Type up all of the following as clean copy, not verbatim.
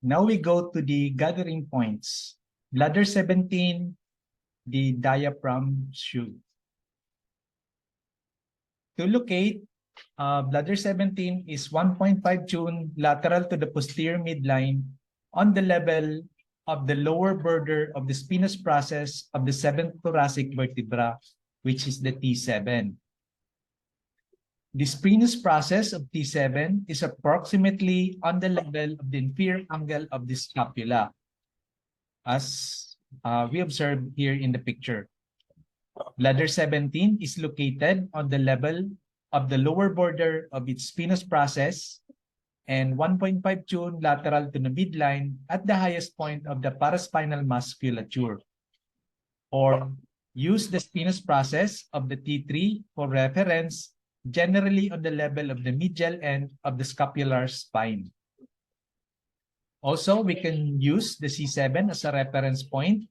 Now we go to the gathering points. Bladder 17, the diaphragm shoe. To locate, bladder 17 is 1.5 tune lateral to the posterior midline on the level of the lower border of the spinous process of the 7th thoracic vertebra, which is the T7. The spinous process of T7 is approximately on the level of the inferior angle of the scapula, as we observe here in the picture. Bladder 17 is located on the level of the lower border of its spinous process and 1.5 tune lateral to the midline at the highest point of the paraspinal musculature. Or use the spinous process of the T3 for reference, generally on the level of the medial end of the scapular spine. Also, we can use the C7 as a reference point,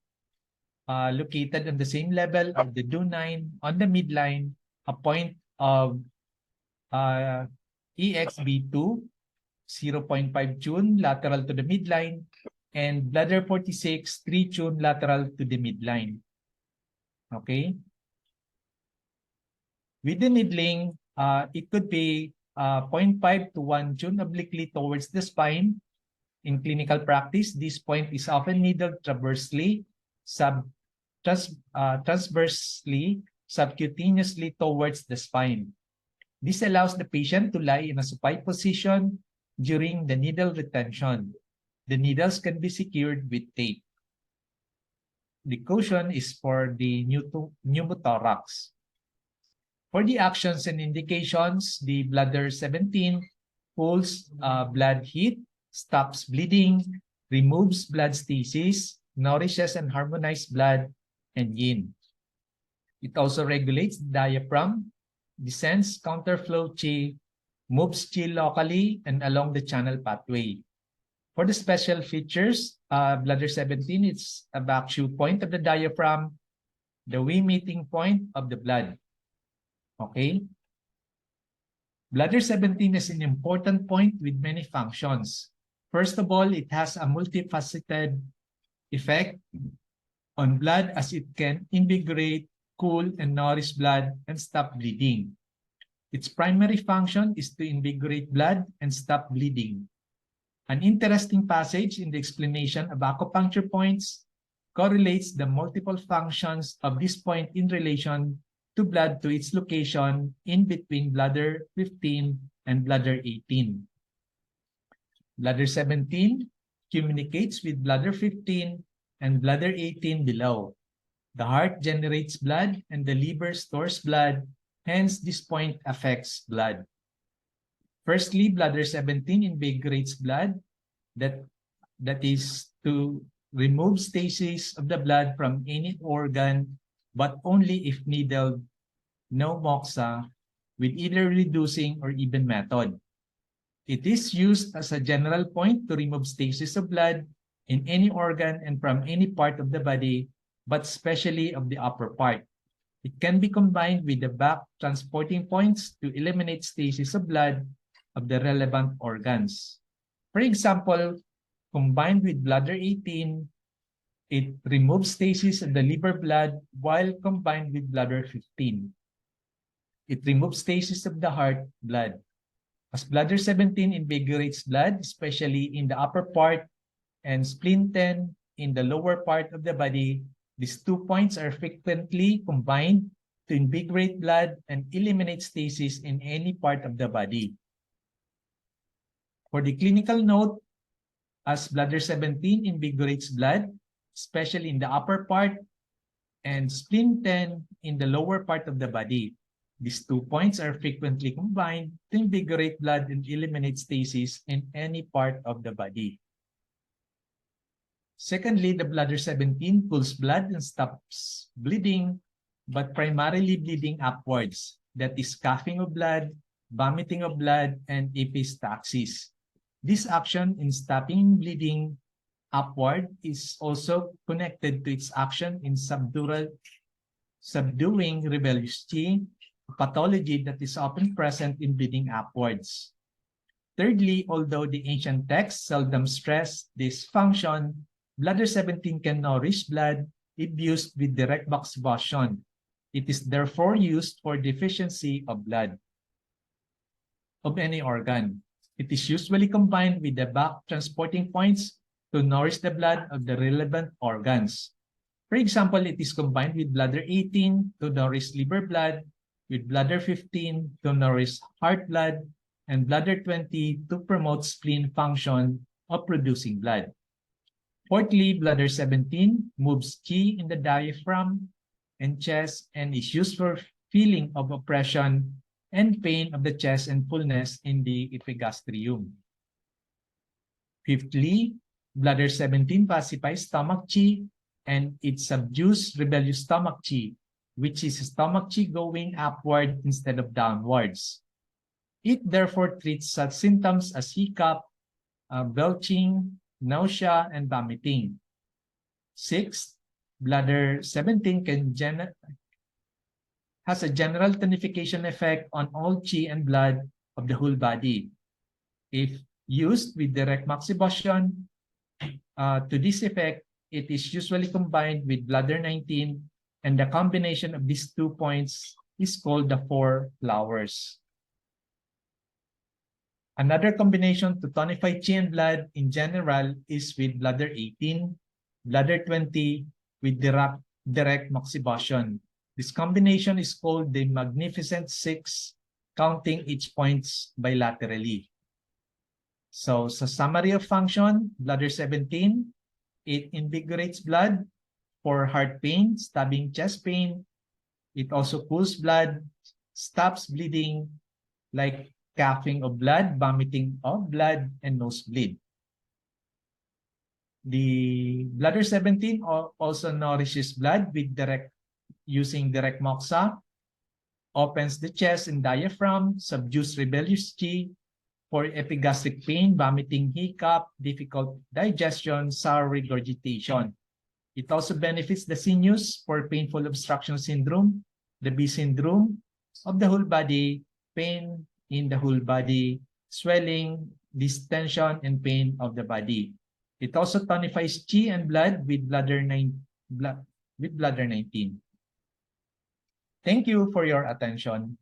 located on the same level of the Do9 on the midline, a point of EXB2, 0.5 tune lateral to the midline, and bladder 46, 3 tune lateral to the midline. Okay? With the needling, it could be 0.5 to 1 tune obliquely towards the spine. In clinical practice, this point is often needled transversely, subcutaneously towards the spine. This allows the patient to lie in a supine position during the needle retention. The needles can be secured with tape. The cushion is for the pneumothorax. For the actions and indications, the bladder 17 pulls blood heat, stops bleeding, removes blood stasis, nourishes and harmonizes blood, and yin. It also regulates the diaphragm, descends counterflow chi, moves chi locally and along the channel pathway. For the special features, bladder 17 is a Back-Shu point of the diaphragm, the way-meeting point of the blood. Okay? Bladder 17 is an important point with many functions. First of all, it has a multifaceted effect on blood as it can invigorate, cool, and nourish blood and stop bleeding. Its primary function is to invigorate blood and stop bleeding. An interesting passage in the explanation of acupuncture points correlates the multiple functions of this point in relation to blood to its location in between bladder 15 and bladder 18. Bladder 17 communicates with bladder 15 and bladder 18 below. The heart generates blood and the liver stores blood, hence this point affects blood. Firstly, bladder 17 invigorates blood, that is to remove stasis of the blood from any organ, but only if needled, no moxa, with either reducing or even method. It is used as a general point to remove stasis of blood in any organ and from any part of the body, but especially of the upper part. It can be combined with the back transporting points to eliminate stasis of blood of the relevant organs. For example, combined with bladder 18, it removes stasis of the liver blood, while combined with bladder 15. It removes stasis of the heart blood. As bladder 17 invigorates blood, especially in the upper part, and spleen 10 in the lower part of the body, these 2 points are frequently combined to invigorate blood and eliminate stasis in any part of the body. For the clinical note, as bladder 17 invigorates blood, especially in the upper part, and spleen 10 in the lower part of the body, these 2 points are frequently combined to invigorate blood and eliminate stasis in any part of the body. Secondly, the bladder 17 pulls blood and stops bleeding, but primarily bleeding upwards. That is coughing of blood, vomiting of blood, and epistaxis. This action in stopping bleeding upward is also connected to its action in subduing rebellious chi, a pathology that is often present in bleeding upwards. Thirdly, although the ancient texts seldom stress this function, bladder 17 can nourish blood if used with direct moxibustion. It is therefore used for deficiency of blood of any organ. It is usually combined with the back transporting points to nourish the blood of the relevant organs. For example, it is combined with bladder 18 to nourish liver blood, with bladder 15 to nourish heart blood, and bladder 20 to promote spleen function of producing blood. Fourthly, bladder 17 moves qi in the diaphragm and chest and is used for feeling of oppression and pain of the chest and fullness in the epigastrium. Fifthly, bladder 17 pacifies stomach qi and it subdues rebellious stomach qi, which is stomach qi going upward instead of downwards. It therefore treats such symptoms as hiccup, belching, nausea, and vomiting. Sixth, bladder 17 has a general tonification effect on all qi and blood of the whole body. If used with direct moxibustion, to this effect, it is usually combined with bladder 19, and the combination of these 2 points is called the 4 flowers. Another combination to tonify qi and blood in general is with bladder 18, bladder 20 with direct moxibustion. This combination is called the Magnificent Six, counting each points bilaterally. So, sa summary of function, bladder 17, it invigorates blood for heart pain, stabbing chest pain. It also cools blood, stops bleeding, like coughing of blood, vomiting of blood, and nosebleed. The bladder 17 also nourishes blood with using direct moxa, opens the chest and diaphragm, subdues rebellious qi for epigastric pain, vomiting, hiccup, difficult digestion, sour regurgitation. It also benefits the sinews for painful obstruction syndrome, the B syndrome of the whole body, pain in the whole body, swelling, distension, and pain of the body. It also tonifies qi and blood with bladder 19. Thank you for your attention.